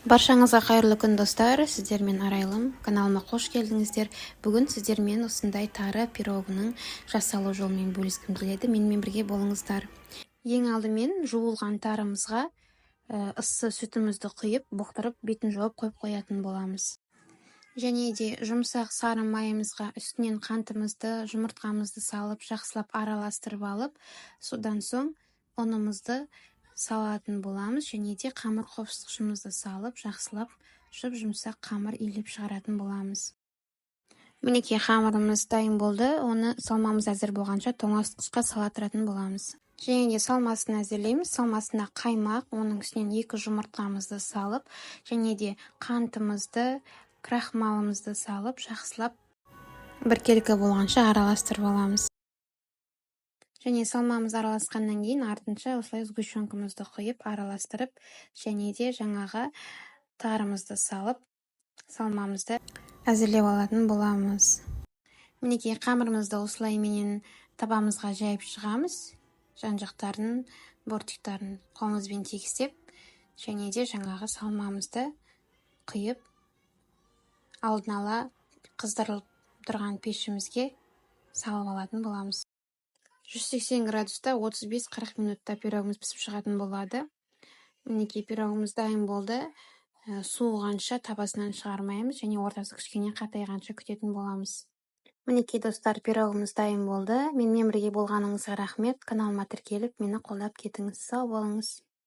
Баршаңызға қайырлы күн достар, сіздермен Арайлым, каналыма қош келдіңіздер. Бүгін сіздермен осындай тары пирогының жасалу жолымен бөліскім келеді. Менімен бірге болыңыздар. Ең алдымен жуылған тарымызға ыссы сүтімізді құйып, бұқтырып, бетін жауып қойып қоятын боламыз. Және де жұмсақ сары майымызға үстінен қантымызды, жұмыртқамызды салып, жақсылап араластырып алып, содан соң ұнымызды салатын боламыз, және де қамыр қопсықшымызды салып, жақсылап жұмсақ қамыр илеп шығаратын боламыз. Мінекей қамырымыз дайын болды, оны салмамыз әзір болғанша тоңазытқышқа сала тұратын боламыз. Және де салмасын әзірлейміз. Салмасына қаймақ, оның үстінен 2 жұмыртқамызды салып, және де қантымызды, крахмалымызды салып, жақсылап біркелкі болғанша араластырып аламыз. Және салмамыз араласқаннан кейін артынша осылай сгущенкамызды құйып араластырып, және де жаңағы тарымызды салып, салмамызды әзірлеп алатын боламыз. Мінекей қамырымызды осылай менен табамызға жайып шығамыз. Жан-жақтарын, бортиктарын қолымызбен тегістеп, және де жаңағы салмамызды құйып, алдын ала қыздырылып тұрған пешімізге салып алатын боламыз. 180 градуста 35-40 минутта пирогымыз пісіп шығатын болады. Мінекей пирогымыз дайын болды. Суығанша табасынан шығармаймыз, және ортасы кішкене қатайғанша күтетін боламыз. Мінекей достар, пирогымыз дайын болды. Менімен бірге болғаныңызға рахмет. Каналыма тіркеліп, мені қолдап кетіңіз. Сау болыңыз.